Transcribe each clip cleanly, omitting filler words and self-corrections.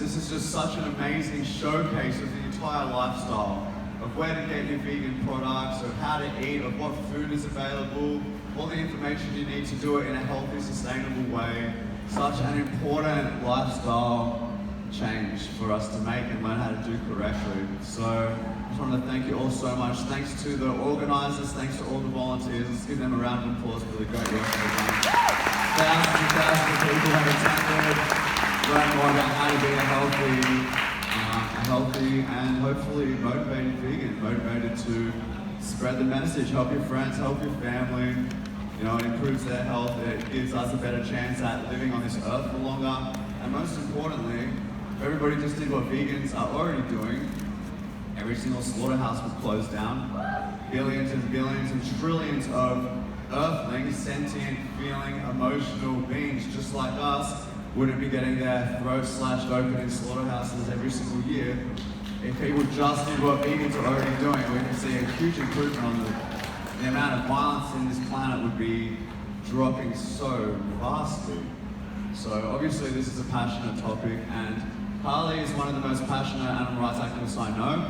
this is just such an amazing showcase of the entire lifestyle, of where to get your vegan products, of how to eat, of what food is available, all the information you need to do it in a healthy, sustainable way. Such an important lifestyle change for us to make and learn how to do correctly. So I just want to thank you all so much. Thanks to the organisers, thanks to all the volunteers. Let's give them a round of applause for the great work they've done. Thousands and thousands of people have attended, learned more about how to be a healthy and hopefully motivated vegan, motivated to spread the message, help your friends, help your family. You know, it improves their health, it gives us a better chance at living on this earth for longer. And most importantly, if everybody just did what vegans are already doing, every single slaughterhouse would close down. Billions and billions and trillions of earthlings, sentient, feeling, emotional beings just like us, wouldn't be getting their throats slashed open in slaughterhouses every single year. If people just did what vegans are already doing, we can see a huge improvement on the amount of violence in this planet would be dropping so vastly. So obviously this is a passionate topic, and Carly is one of the most passionate animal rights activists I know.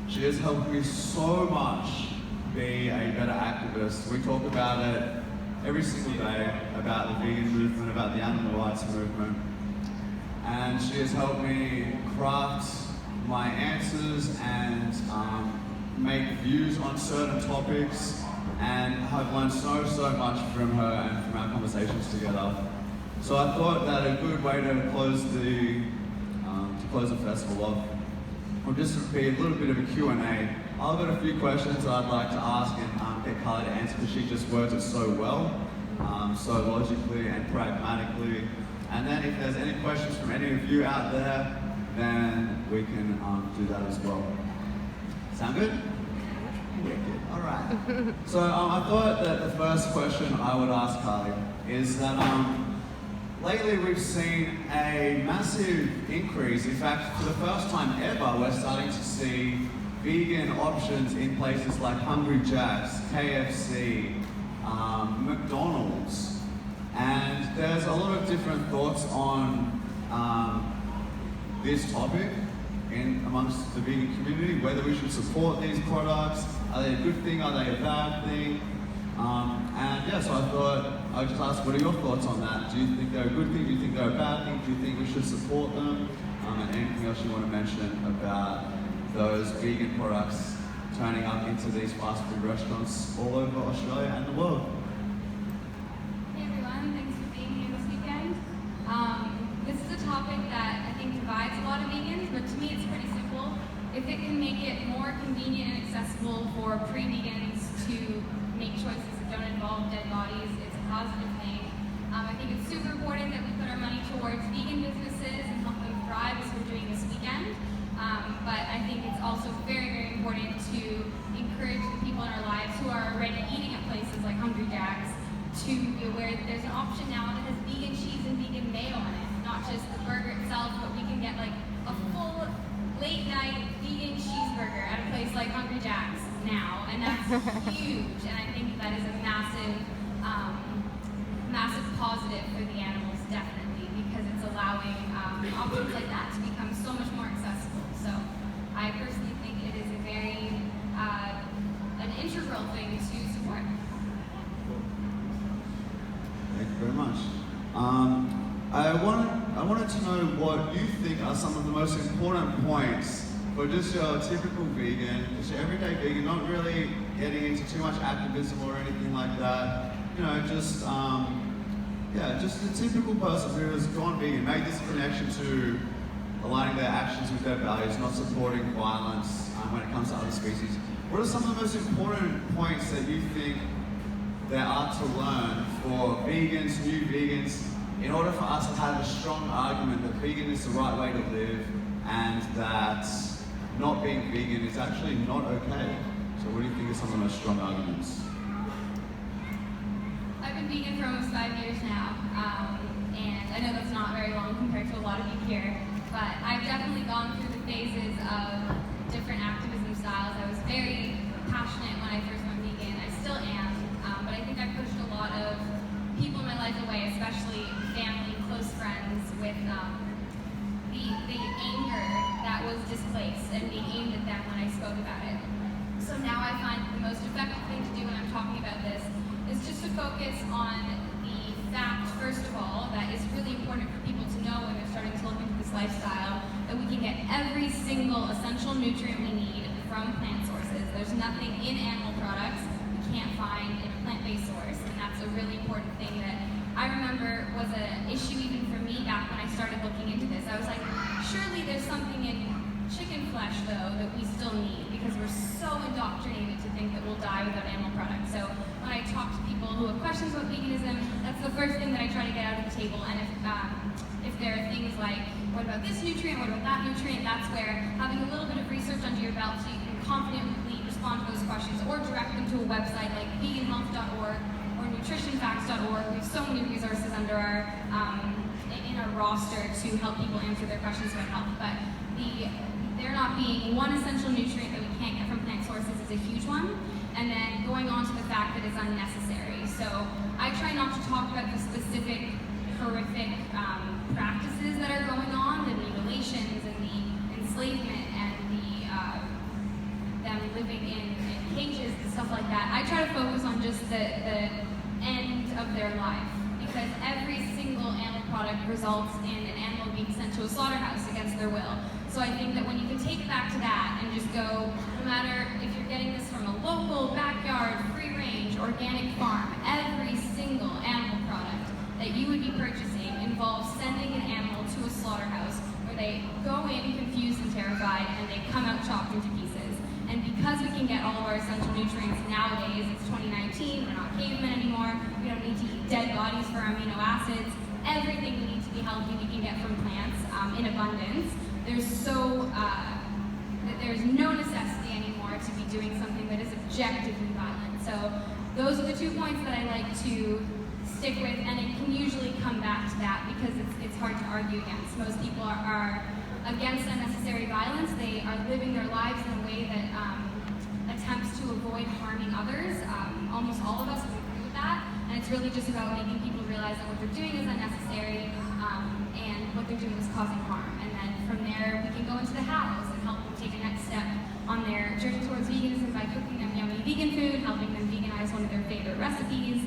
She has helped me so much be a better activist. We talk about it every single day, about the vegan movement, about the animal rights movement. And she has helped me craft my answers and make views on certain topics, and I've learned so much from her and from our conversations together. So I thought that a good way to close the festival off would just be a little bit of a Q&A. I've got a few questions I'd like to ask and get Carly to answer, because she just words it so well, so logically and pragmatically. And then if there's any questions from any of you out there, then we can do that as well. Sound good? Wicked. All right. So I thought that the first question I would ask Carly is that lately we've seen a massive increase. In fact, for the first time ever, we're starting to see vegan options in places like Hungry Jack's, KFC, McDonald's. And there's a lot of different thoughts on this topic amongst the vegan community, whether we should support these products. Are they a good thing? Are they a bad thing? And yeah, so I thought I'd just ask, what are your thoughts on that? Do you think they're a good thing? Do you think they're a bad thing? Do you think we should support them? And anything else you want to mention about those vegan products turning up into these fast food restaurants all over Australia and the world? Hey everyone, thanks for being here this weekend. This is a topic that I think divides a lot of vegans, but to me it's pretty simple. If it can make it more convenient and accessible for pre-vegans to make choices that don't involve dead bodies, it's a positive thing. I think it's super important that we put our money towards vegan businesses and help them thrive, as we're doing this weekend. But I think it's also very important to encourage the people in our lives who are already eating at places like Hungry Jack's to be aware that there's an option now that has vegan cheese and vegan mayo in it. Not just the burger itself, but we can get like a full late night vegan cheeseburger at a place like Hungry Jack's now, and that's huge. And I think that is a massive positive for the animals, definitely, because it's allowing options like that to become so much more accessible. So I personally think it is a very an integral thing to support. Thank you very much. I wanted to know what you think are some of the most important points for just your typical vegan, just your everyday vegan, not really getting into too much activism or anything like that. You know, just just a typical person who has gone vegan, made this connection to aligning their actions with their values, not supporting violence when it comes to other species. What are some of the most important points that you think there are to learn for vegans, new vegans, in order for us to have a strong argument that vegan is the right way to live and that not being vegan is actually not okay? So what do you think are some of the most strong arguments? I've been vegan for almost 5 years now, and I know that's not very long compared to a lot of you here, but I've definitely gone through the phases of different activism styles. I was very passionate when I first went vegan. I still am, but I think I pushed a lot of people in my life away, especially family, close friends, with the time when I spoke about it. So now I find the most effective thing to do when I'm talking about this is just to focus on the fact, first of all, that it's really important for people to know when they're starting to look into this lifestyle that we can get every single essential nutrient we need from plant sources. There's nothing in animal products we can't find in a plant-based source, and that's a really important thing that I remember was an issue even for me back when I started looking into this. I was like, surely there's something in chicken flesh, though, that we still need, because we're so indoctrinated to think that we'll die without animal products. So when I talk to people who have questions about veganism, that's the first thing that I try to get out of the table. And if there are things like, what about this nutrient, what about that nutrient, that's where having a little bit of research under your belt so you can confidently respond to those questions, or direct them to a website like veganhealth.org or nutritionfacts.org. We have so many resources under our in our roster to help people answer their questions about health. But there not being one essential nutrient that we can't get from plant sources is a huge one. And then going on to the fact that it's unnecessary. So I try not to talk about the specific horrific practices that are going on, the mutilations and the enslavement and them living in cages and stuff like that. I try to focus on just the end of their life, because every single animal product results in an animal being sent to a slaughterhouse against their will. So I think that when you can take it back to that and just go, no matter if you're getting this from a local, backyard, free-range, organic farm, every single animal product that you would be purchasing involves sending an animal to a slaughterhouse where they go in confused and terrified and they come out chopped into pieces. And because we can get all of our essential nutrients nowadays, it's 2019, we're not cavemen anymore, we don't need to eat dead bodies for amino acids, everything we need to be healthy we can get from plants in abundance. There's no necessity anymore to be doing something that is objectively violent. So those are the 2 points that I like to stick with, and it can usually come back to that because it's hard to argue against. Most people are against unnecessary violence. They are living their lives in a way that attempts to avoid harming others. Almost all of us would agree with that, and it's really just about making people realize that what they're doing is unnecessary and what they're doing is causing harm. And then from there, we can go into the hows and help them take a next step on their journey towards veganism by cooking them yummy vegan food, helping them veganize one of their favorite recipes.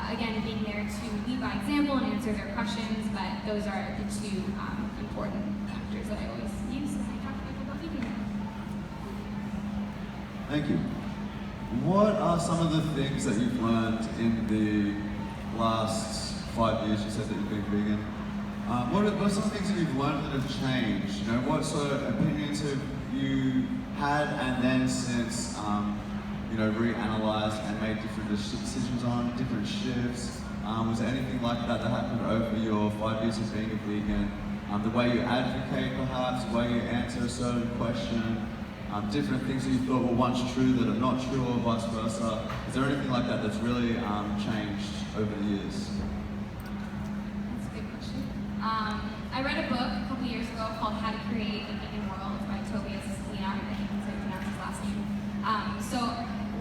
Again, being there to lead by example and answer their questions, but those are the 2 important factors that I always use when I talk to people about veganism. Thank you. What are some of the things that you've learned in the last 5 years? You said that you've been vegan. What are some things that you've learned that have changed? You know, what sort of opinions have you had and then since reanalyzed and made different decisions on, different shifts? Was there anything like that that happened over your 5 years of being a vegan? The way you advocate perhaps, the way you answer a certain question, different things that you thought were once true that are not true or vice versa. Is there anything like that that's really changed over the years? That's a good question. I read a book a couple years ago called How to Create a Vegan World by Tobias Leon, I think that's how you pronounce his last name. So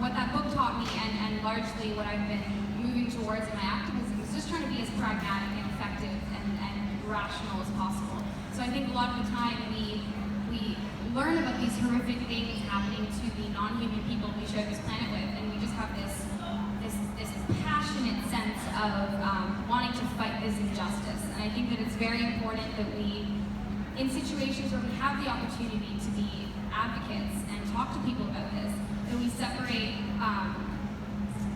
what that book taught me, and largely what I've been moving towards in my activism, is just trying to be as pragmatic and effective and rational as possible. So I think a lot of the time we learn about these horrific things happening to the non-human people we share this planet with, and we just have this passionate sense of wanting to fight this injustice. And I think that it's very important that we, in situations where we have the opportunity to be advocates and talk to people about this, that we separate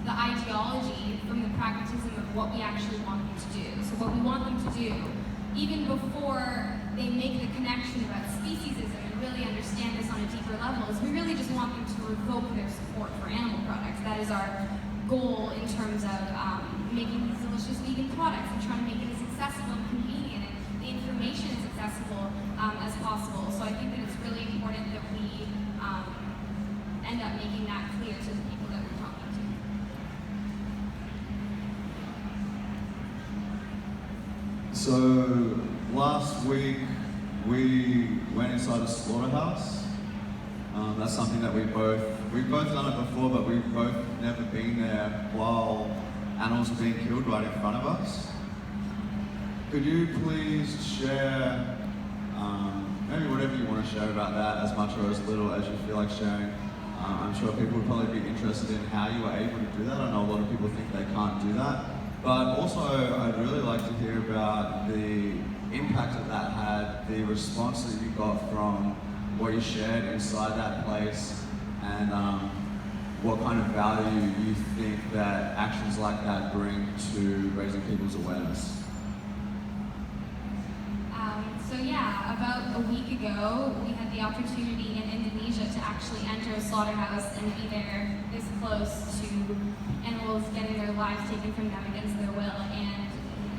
the ideology from the pragmatism of what we actually want them to do. So what we want them to do, even before they make the connection about speciesism and really understand this on a deeper level, is we really just want them to revoke their support for animal products. That is our goal in terms of making these delicious vegan products and trying to make it as accessible and convenient and the information as accessible as possible. So I think that it's really important that we end up making that clear to the people that we're talking to. So last week we went inside a slaughterhouse. That's something that we've both done it before, but we've both never been there while animals are being killed right in front of us. Could you please share maybe whatever you want to share about that as much or as little as you feel like sharing. I'm sure people would probably be interested in how you were able to do that. I know a lot of people think they can't do that. But also, I'd really like to hear about the impact that had, the response that you got from what you shared inside that place, and what kind of value you think that actions like that bring to raising people's awareness. So yeah, about a week ago, we had the opportunity in Indonesia to actually enter a slaughterhouse and be there this close to animals getting their lives taken from them against their will. And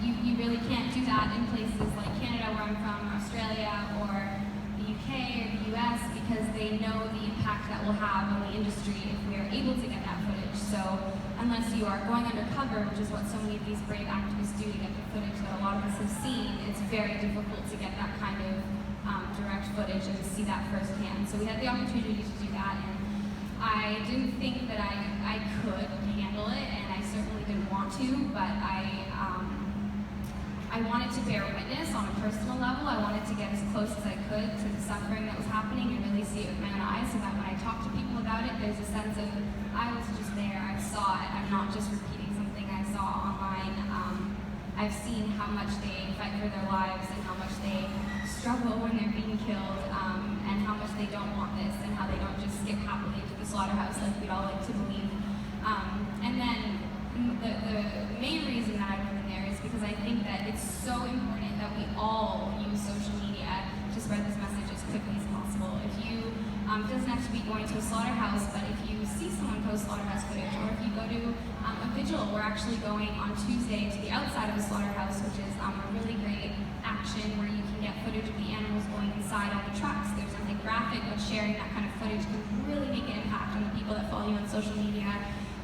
you really can't do that in places like Canada, where I'm from, Australia, or the UK or the US, because they know the impact that will have on the industry if we are able to get that footage. So unless you are going undercover, which is what so many of these brave activists do to get the footage that a lot of us have seen, it's very difficult to get that kind of direct footage and to see that firsthand. So we had the opportunity to do that, and I didn't think that I could handle it, and I certainly didn't want to, but I wanted to bear witness on a personal level. I wanted to get as close as I could to the suffering that was happening and really see it with my own eyes, so that when I talk to people about it, there's a sense of, I was just there, I saw it, I'm not just repeating something I saw online. I've seen how much they fight for their lives and how much they struggle when they're being killed, and how much they don't want this, and how they don't just skip happily to the slaughterhouse like we'd all like to believe. And then the main reason that I went in there is because I think that it's so important that we all use social media to spread this message as quickly as possible. If you, it doesn't have to be going to a slaughterhouse, but if you see someone post slaughterhouse footage, or if you go to a vigil, we're actually going on Tuesday to the outside of a slaughterhouse, which is a really great action where you can get footage of the animals going inside on the trucks. There's something graphic, but sharing that kind of footage can really make an impact on the people that follow you on social media.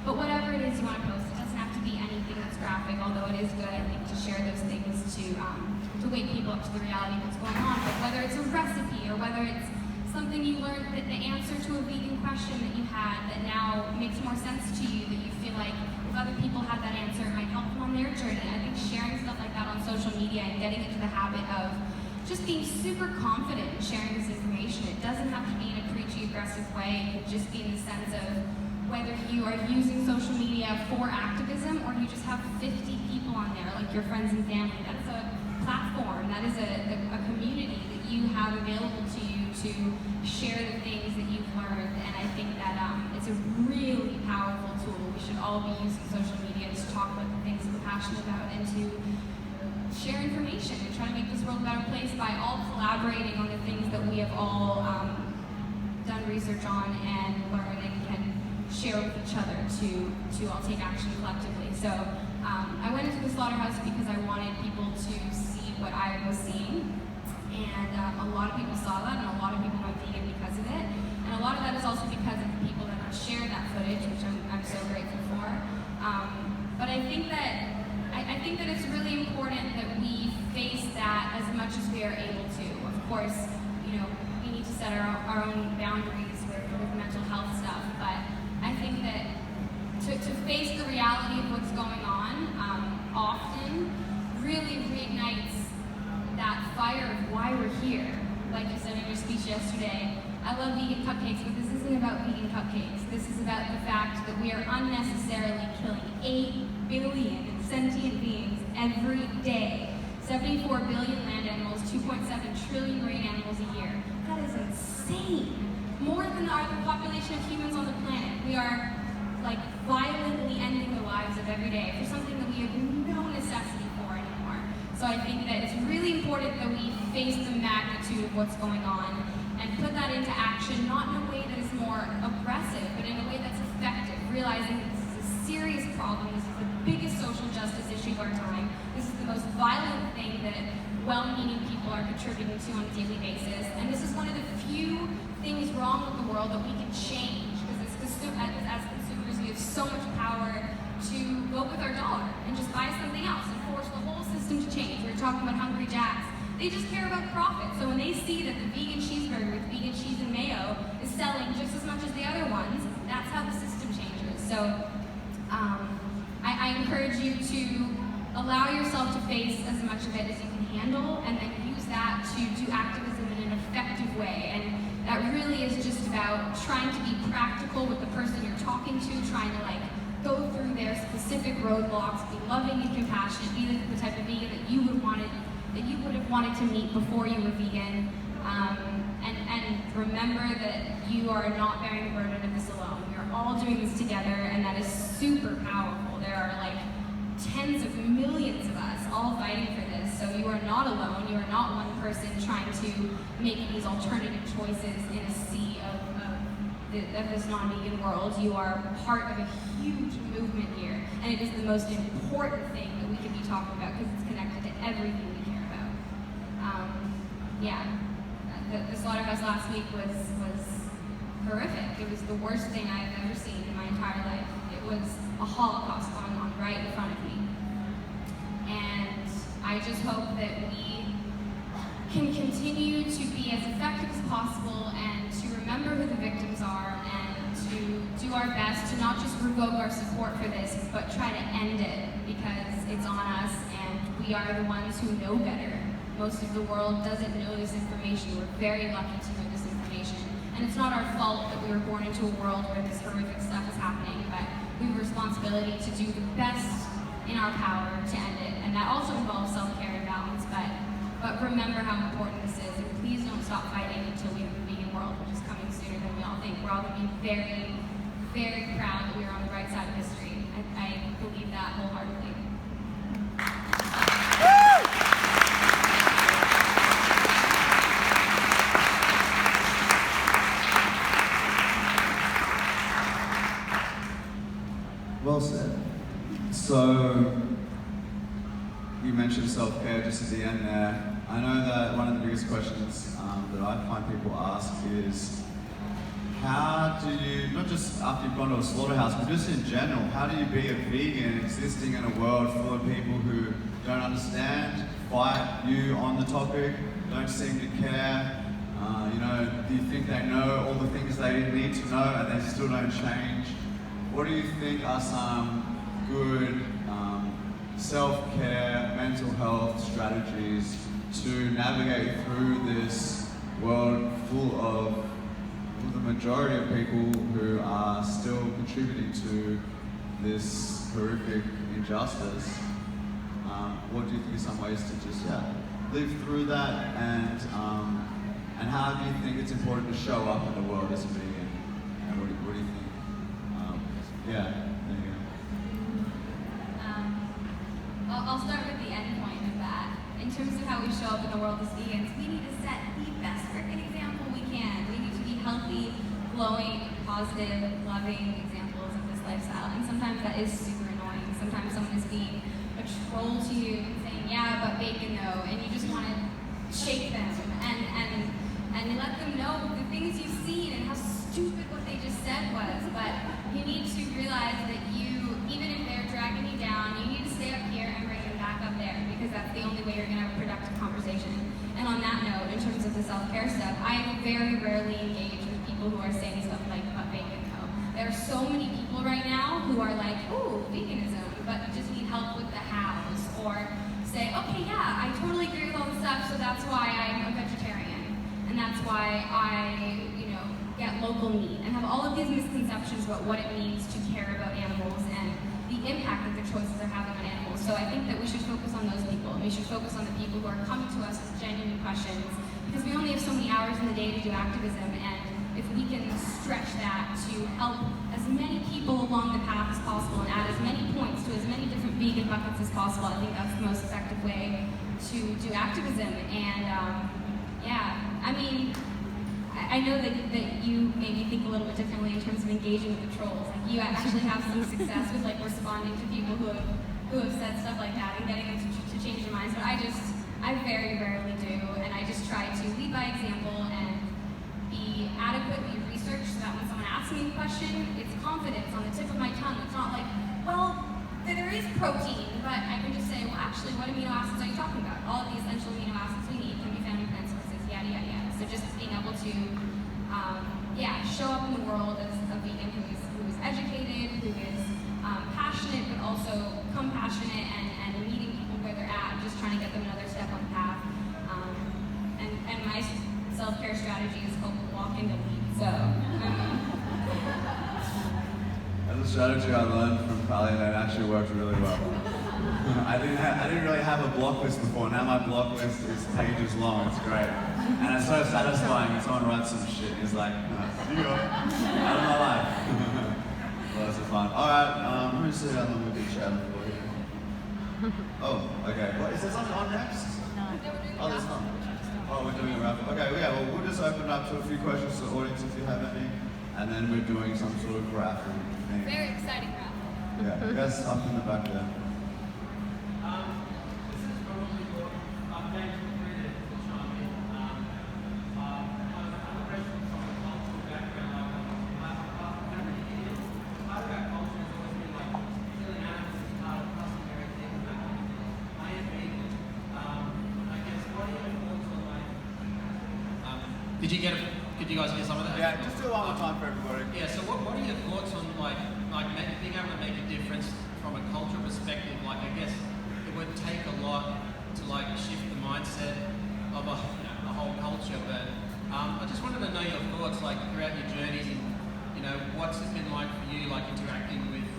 But whatever it is you want to post, it doesn't have to be anything that's graphic, although it is good, I think, to share those things to wake people up to the reality of what's going on. But whether it's a recipe, or whether it's something you learned, that the answer to a vegan question that you had that now makes more sense to you, that you feel like if other people had that answer, it might help them on their journey. I think sharing stuff like that on social media and getting into the habit of just being super confident in sharing this information. It doesn't have to be in a preachy, aggressive way. It could just be in the sense of whether you are using social media for activism, or you just have 50 people on there, like your friends and family. That is a platform, that is a community that you have available to you to share the things that you've learned. And I think that it's a really powerful tool. We should all be using social media to talk about the things we're passionate about, and to share information and try to make this world a better place by all collaborating on the things that we have all done research on and learned and can share with each other to all take action collectively. So I went into the slaughterhouse because I wanted people to see what I was seeing, and a lot of people saw that, and a lot of people went vegan because of it, and a lot of that is also because of the people that have shared that footage, which I'm so grateful for. But I think that it's really important that we face that as much as we are able to. Of course, we need to set our own boundaries with mental health stuff, but I think that to face the reality of what's going on often really reignites that fire of why we're here. Like you said in your speech yesterday, I love vegan cupcakes, but this isn't about vegan cupcakes. This is about the fact that we are unnecessarily killing 8 billion sentient beings every day. 74 billion land animals, 2.7 trillion marine animals a year. That is insane. More than the population of humans on the planet. We are violently ending the lives of every day for something that we have no necessity for anymore. So I think that it's really important that we face the magnitude of what's going on and put that into action, not in a way that is more aggressive, but in a way that's effective, realizing that this is a serious problem. This is the biggest social justice issue of our time. This is the most violent thing that well-meaning people are contributing to on a daily basis. And this is one of the few things wrong with the world that we can change, because as consumers, we have so much power to vote with our dollar and just buy something else and force the whole system to change. We were talking about Hungry Jack's. They just care about profit. So when they see that the vegan cheeseburger with vegan cheese and mayo is selling just as much as the other ones, that's how the system changes. So I encourage you to allow yourself to face as much of it as you can handle, and then use that to do activism in an effective way. And trying to be practical with the person you're talking to, trying to like go through their specific roadblocks, be loving and compassionate, be the type of vegan that you would have wanted to meet before you were vegan, and remember that you are not bearing the burden of this alone. We are all doing this together, and that is super powerful. There are like tens of millions of us all fighting for this, so you are not alone. You are not one person trying to make these alternative choices in a sea of this non-vegan world. You are part of a huge movement here, and it is the most important thing that we can be talking about because it's connected to everything we care about. The slaughterhouse last week was horrific. It was the worst thing I've ever seen in my entire life. It was a Holocaust going on right in front of me. And I just hope that we can continue to be as effective as possible and to remember who the victims are and to do our best to not just revoke our support for this, but try to end it because it's on us and we are the ones who know better. Most of the world doesn't know this information. We're very lucky to know this information. And it's not our fault that we were born into a world where this horrific stuff is happening, but we have a responsibility to do the best in our power to end it. And that also involves self-care and balance, but remember how important this is. And please don't stop fighting until we have a vegan world, which is coming sooner than we all think. We're all going to be very, very proud that we are on the right side of history. I believe that wholeheartedly. Well said. So, you mentioned self-care just at the end there. I know that one of the biggest questions that I find people ask is, how do you, not just after you've gone to a slaughterhouse, but just in general, how do you be a vegan existing in a world full of people who don't understand, fight you on the topic, don't seem to care? Do you think they know all the things they need to know and they still don't change? What do you think are some good self-care, mental health strategies to navigate through this world full of the majority of people who are still contributing to this horrific injustice? What do you think are some ways to just live through that, and how do you think it's important to show up in the world as a vegan? And what do you think? There you go. I'll start with the end point of that. In terms of how we show up in the world as vegans, we need to set the best freaking example we can. We need to be healthy, glowing, positive, loving examples of this lifestyle. And sometimes that is super annoying. Sometimes someone is being a troll to you and saying, yeah, but bacon though, and you just want to shake them and let them know the things you've seen and how stupid what they just said was. But you need to realize that even if they're dragging you down, you need to stay up here and bring them back up there, because that's the only way you're going to have a productive conversation. And on that note, in terms of the self-care stuff, I very rarely engage with people who are saying stuff like, but bacon though. There are so many people right now who are like, ooh, veganism, but just need help with the hows, or say, okay, yeah, I totally agree with all the stuff, so that's why I'm a vegetarian, and that's why I, get local meat, and have all of these misconceptions about what it means to care about animals and the impact that their choices are having on animals. So I think that we should focus on those people, and we should focus on the people who are coming to us with genuine questions, because we only have so many hours in the day to do activism, and if we can stretch that to help as many people along the path as possible and add as many points to as many different vegan buckets as possible, I think that's the most effective way to do activism. And I know that you maybe think a little bit differently in terms of engaging with the trolls. Like, you actually have some success with responding to people who have said stuff like that and getting them to change their minds. But I very rarely do, and I just try to lead by example and be adequately researched so that when someone asks me a question, it's confidence on the tip of my tongue. It's not like, well, there is protein, but I can just say, well, actually, what amino acids are you talking about? All of the essential amino acids we need can be found in plant sources, yada, yada, yada. So just being able to, show up in the world as a vegan who is educated, who is passionate, but also compassionate, and meeting people where they're at, just trying to get them another step on the path. And my self-care strategy is called walk into leads. So, That's a strategy I learned from Carly, and it actually worked really well. I didn't really have a block list before. Now my block list is pages long. It's great, and it's so satisfying when someone writes some shit and he's like, "See ya, out of my life." Lots of fun. All right, let me see how long we've been chatting for here. Oh, okay. What is there something on next? Oh, there's not. Oh, we're doing a wrap up. Okay, yeah. Well, we'll just open up to a few questions to the audience if you have any, and then we're doing some sort of raffle thing. very exciting raffle. Yeah, you guys up in the back there. This is probably what I'm going to read it to chime in. I have a question from a cultural background. Part of our culture has always been like killing animals is part of customary things. I am vegan. I guess what are your thoughts on like? Did you guys hear some of that? Yeah, just do it one more time for everybody. Yeah, so what are your thoughts on being able to make a difference from a cultural perspective? Like, I guess it would take a lot to like shift the mindset of a whole culture, but I just wanted to know your thoughts like throughout your journeys and what's it been like for you like interacting with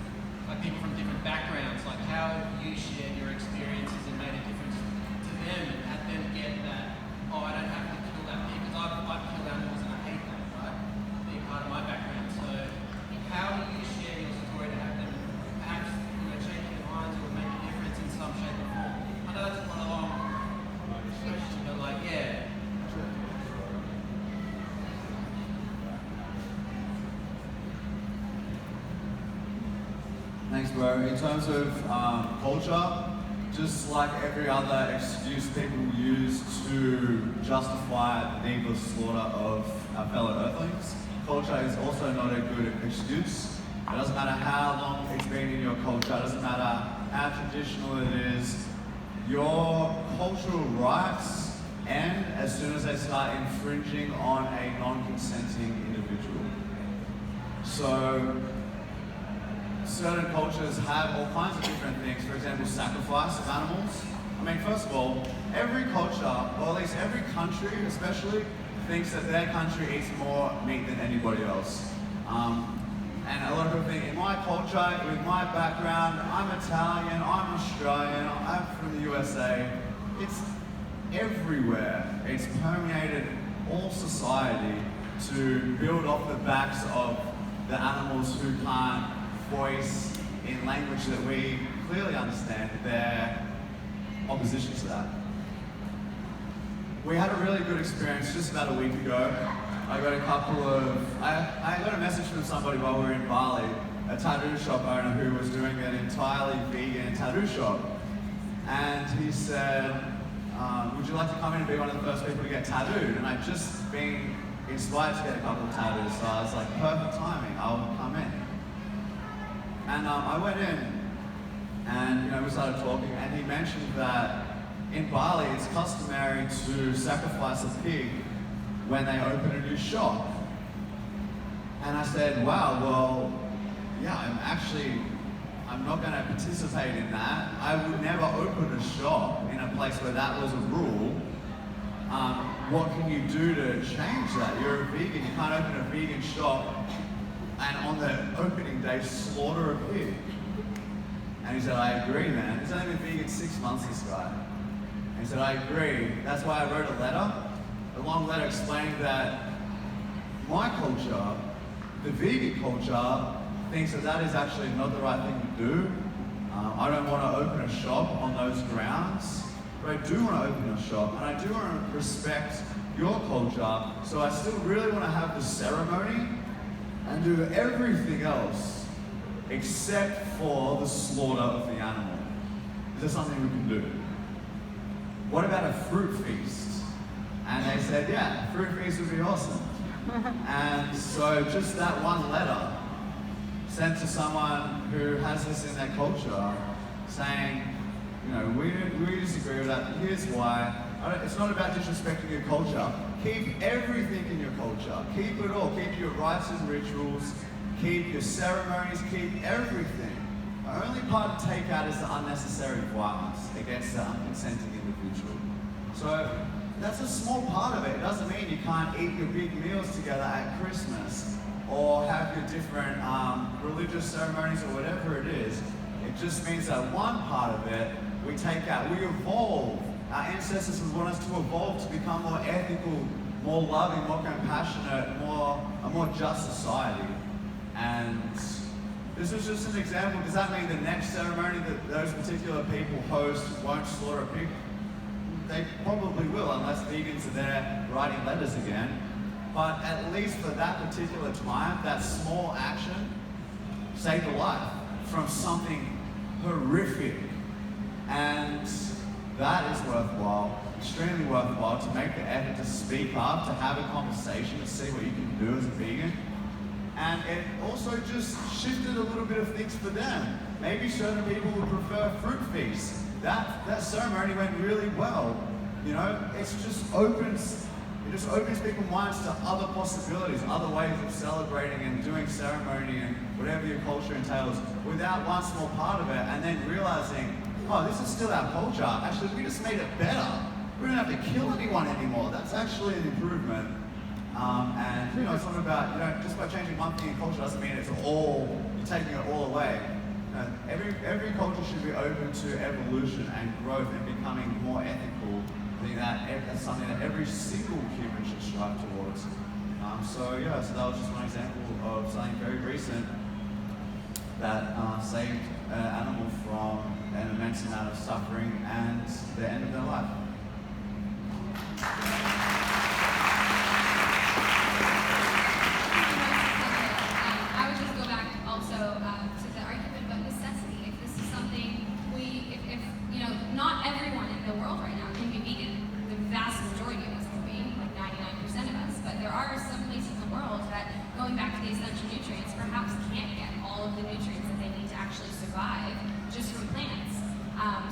like people from different backgrounds, like how you shared your experiences and made a difference to them and had them get that, oh, I don't have to kill that pig because I've killed animals and I hate that, right? Being part of my background. So how do you share your story to have them perhaps change their minds or make a difference in some shape or form? I know that's quite a long question, but like, yeah. Thanks, bro. In terms of culture, just like every other excuse people use to justify the needless slaughter of our fellow earthlings, culture is also not a good excuse. It doesn't matter how long it's been in your culture, it doesn't matter how traditional it is, your cultural rights end as soon as they start infringing on a non-consenting individual. So, certain cultures have all kinds of different things. For example, sacrifice of animals. I mean, first of all, every culture, or at least every country especially, thinks that their country eats more meat than anybody else. And a lot of people think, in my culture, with my background, I'm Italian, I'm Australian, I'm from the USA. It's everywhere. It's permeated all society to build off the backs of the animals who can't voice in language that we clearly understand their opposition to that. We had a really good experience just about a week ago. I got a message from somebody while we were in Bali, a tattoo shop owner who was doing an entirely vegan tattoo shop. And he said, would you like to come in and be one of the first people to get tattooed? And I'd just been inspired to get a couple of tattoos, so I was like, perfect timing, I'll come in. And I went in, and we started talking, and he mentioned that in Bali it's customary to sacrifice a pig when they open a new shop. And I said, wow, well, yeah, I'm not going to participate in that. I would never open a shop in a place where that was a rule. What can you do to change that? You're a vegan, you can't open a vegan shop and on the opening day slaughter a pig. And he said, I agree, man. He's only been vegan 6 months, this guy. And he said, I agree. That's why I wrote a long letter explaining that my culture, the vegan culture, thinks that that is actually not the right thing to do. I don't want to open a shop on those grounds, but I do want to open a shop, and I do want to respect your culture, so I still really want to have the ceremony and do everything else except for the slaughter of the animal. Is there something we can do? What about a fruit feast? And they said, yeah, fruit feast would be awesome. And so just that one letter sent to someone who has this in their culture saying, we disagree with that, here's why. It's not about disrespecting your culture. Keep everything in your culture. Keep it all. Keep your rites and rituals. Keep your ceremonies. Keep everything. The only part to take out is the unnecessary violence against the unconsenting individual. So that's a small part of it. It doesn't mean you can't eat your big meals together at Christmas or have your different religious ceremonies or whatever it is. It just means that one part of it we take out, we evolve. Our ancestors would want us to evolve to become more ethical, more loving, more compassionate, a more just society. And this was just an example. Does that mean the next ceremony that those particular people host won't slaughter a pig? They probably will, unless vegans are there writing letters again. But at least for that particular time, that small action saved a life from something horrific. And that is worthwhile, extremely worthwhile, to make the effort to speak up, to have a conversation, to see what you can do as a vegan. And it also just shifted a little bit of things for them. Maybe certain people would prefer fruit feasts. That ceremony went really well. You know, it just opens people's minds to other possibilities, other ways of celebrating and doing ceremony and whatever your culture entails without one small part of it, and then realizing, oh, this is still our culture. Actually, we just made it better. We don't have to kill anyone anymore. That's actually an improvement. And you know, it's not about, you know, just by changing one thing in culture doesn't mean it's all, you're taking it all away. Every culture should be open to evolution and growth and becoming more ethical. I think that's something that every single human should strive towards. So that was just one example of something very recent that saved an animal from an immense amount of suffering and the end of their life. I would just go back also to the argument about necessity. If this is something if you know, not everyone in the world right now can be vegan. The vast majority of us can be, like 99% of us. But there are some places in the world that, going back to the essential nutrients, perhaps can't get all of the nutrients that they need to actually survive just from plants.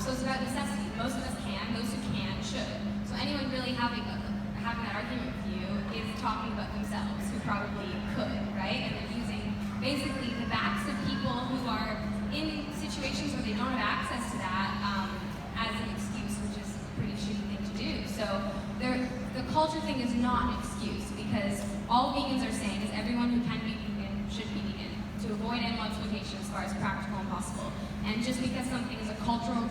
So it's about necessity. Most of us can. Those who can should. So anyone really having that argument with you is talking about themselves, who probably could, right? And they're using basically the backs of people who are in situations where they don't have access to that as an excuse, which is a pretty shitty thing to do. So the culture thing is not an excuse, because all vegans are saying is everyone who can be vegan should be vegan, to avoid animal exploitation as far as practical and possible. And just because something is a cultural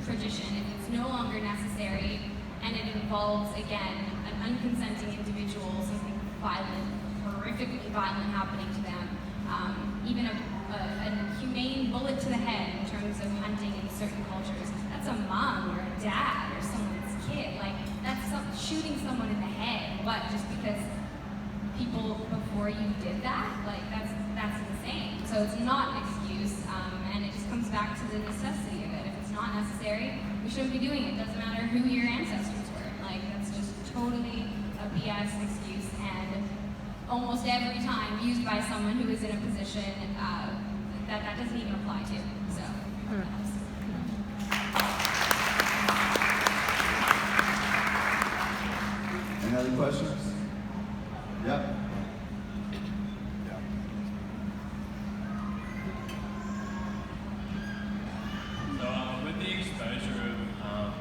tradition, if it's no longer necessary and it involves, again, an unconsenting individual, something violent, horrifically violent happening to them, even a humane bullet to the head in terms of hunting in certain cultures, that's a mom or a dad or someone's kid. Like, that's shooting someone in the head. What, just because people before you did that? Like, that's insane. So it's not an excuse, and it just comes back to the necessity of it. If it's not necessary, we shouldn't be doing it. It doesn't matter who your ancestors were. Like, that's just totally a BS excuse, and almost every time used by someone who is in a position that doesn't even apply to. So, Any other questions? Yep. So with the exposure of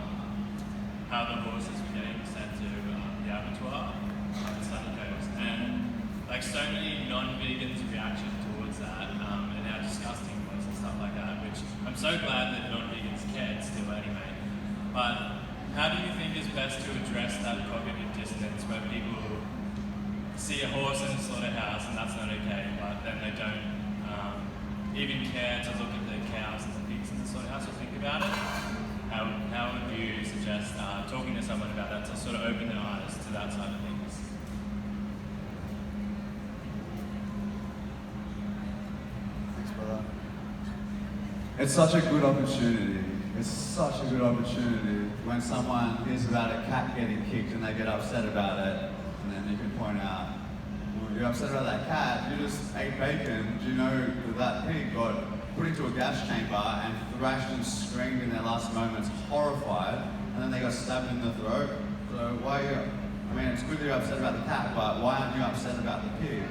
how the horses were getting sent to the abattoir on the Sunny Coast, and like so many non-vegans' reaction towards that, and how disgusting it was and stuff like that, which I'm so glad that non-vegans cared still anyway. But how do you think is best to address that cognitive dissonance where people see a horse in a slaughterhouse and that's not okay, but then they don't even care to look at the cows and the pigs in the slaughterhouse or think about it? How would you suggest talking to someone about that to sort of open their eyes to that side of things? Thanks, brother. It's such a good opportunity. It's such a good opportunity when someone hears about a cat getting kicked and they get upset about it, and then you can point out, well, you're upset about that cat, you just ate bacon. Do you know that pig got put into a gas chamber and thrashed and screamed in their last moments, horrified, and then they got stabbed in the throat? So why are you, I mean, it's good that you're upset about the cat, but why aren't you upset about the pig?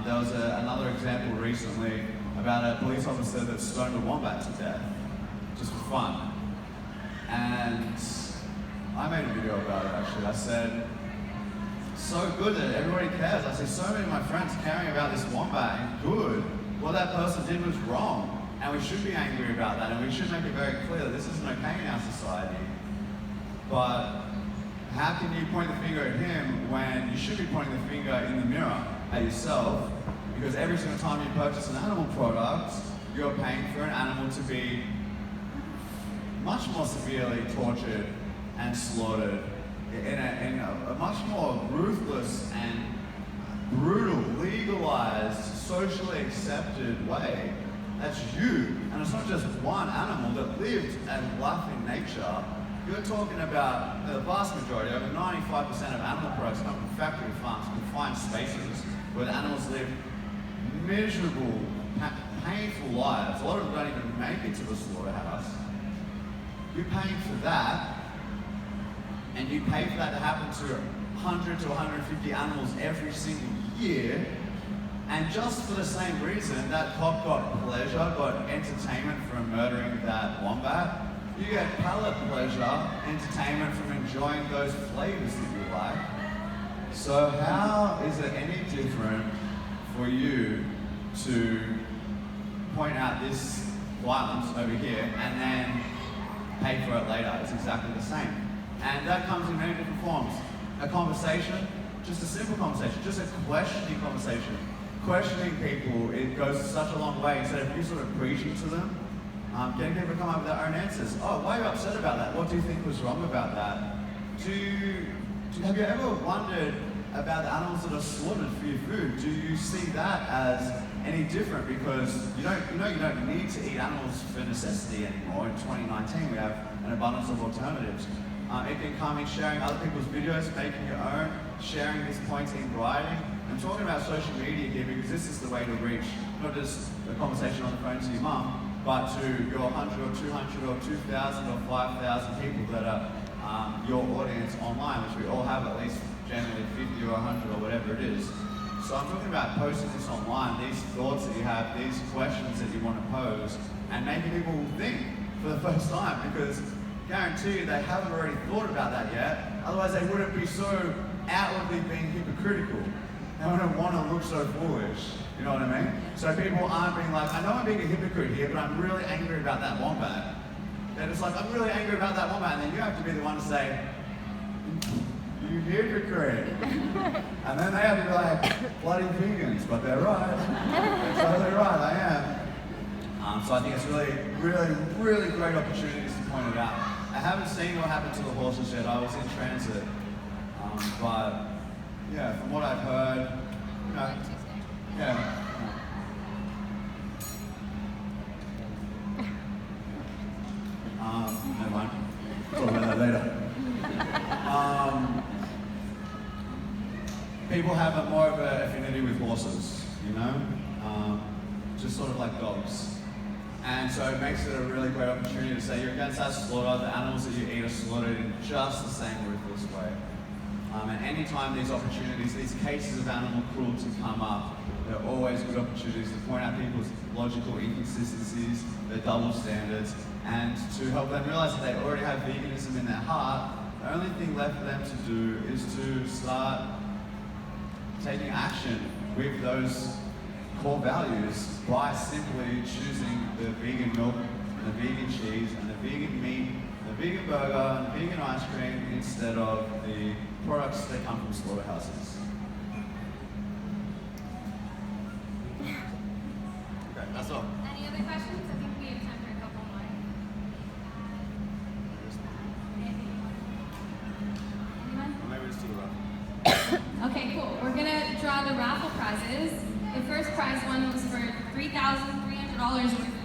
There was another example recently about a police officer that stoned a wombat to death, just for fun. And I made a video about it actually. I said, so good that everybody cares. I said, so many of my friends caring about this wombat, and good. What that person did was wrong. And we should be angry about that, and we should make it very clear that this isn't okay in our society. But how can you point the finger at him when you should be pointing the finger in the mirror at yourself? Because every single time you purchase an animal product, you're paying for an animal to be much more severely tortured and slaughtered in a much more ruthless and brutal, legalized, socially accepted way. That's you. And it's not just one animal that lived and life in nature. You're talking about the vast majority, over 95% of animal products come from factory farms, confined spaces, where the animals live miserable, painful lives. A lot of them don't even make it to the slaughterhouse. You're paying for that, and you pay for that to happen to 100 to 150 animals every single year. And just for the same reason, that cop got pleasure, got entertainment from murdering that wombat. You get palate pleasure, entertainment from enjoying those flavors that you like. So how is it any different for you to point out this violence over here and then pay for it later? It's exactly the same. And that comes in many different forms. A conversation, just a simple conversation, just a questioning conversation. Questioning people, it goes such a long way. Instead of you sort of preaching to them, getting people to come up with their own answers. Oh, why are you upset about that? What do you think was wrong about that? Have you ever wondered about the animals that are slaughtered for your food? Do you see that as any different? Because you don't need to eat animals for necessity anymore. In 2019, we have an abundance of alternatives. It can come in sharing other people's videos, making your own, sharing these points in writing. I'm talking about social media here because this is the way to reach not just a conversation on the phone to your mum, but to your 100 or 200 or 2,000 or 5,000 people that are your audience online, which we all have at least generally 50 or 100 or whatever it is. So I'm talking about posting this online, these thoughts that you have, these questions that you want to pose, and making people think for the first time, because guarantee you they haven't already thought about that yet. Otherwise they wouldn't be so outwardly being hypocritical. They wouldn't want to look so foolish. You know what I mean? So people aren't being like, I know I'm being a hypocrite here, but I'm really angry about that wombat. They're just like, I'm really angry about that wombat, and then you have to be the one to say, you hypocrite. And then they have to be like, bloody vegans, but they're right. They're totally right, I am. So I think it's really great opportunities to point it out. I haven't seen what happened to the horses yet. I was in transit. But yeah, from what I've heard, you know, yeah. Never mind. Talk about that later. People have more of an affinity with horses, you know? Just sort of like dogs. And so it makes it a really great opportunity to say you're against that slaughter, the animals that you eat are slaughtered in just the same ruthless way. And anytime these opportunities, these cases of animal cruelty come up, there are always good opportunities to point out people's logical inconsistencies, their double standards, and to help them realize that they already have veganism in their heart. The only thing left for them to do is to start taking action with those core values by simply choosing the vegan milk, and the vegan cheese, and the vegan meat, the vegan burger, and the vegan ice cream instead of the products that come from slaughterhouses. Okay, that's all. Any other questions? I think we have time for a couple more. Anyone? Or maybe it's too rough. Okay, cool. We're gonna draw the raffle prizes. The first prize one was for $3,300 worth of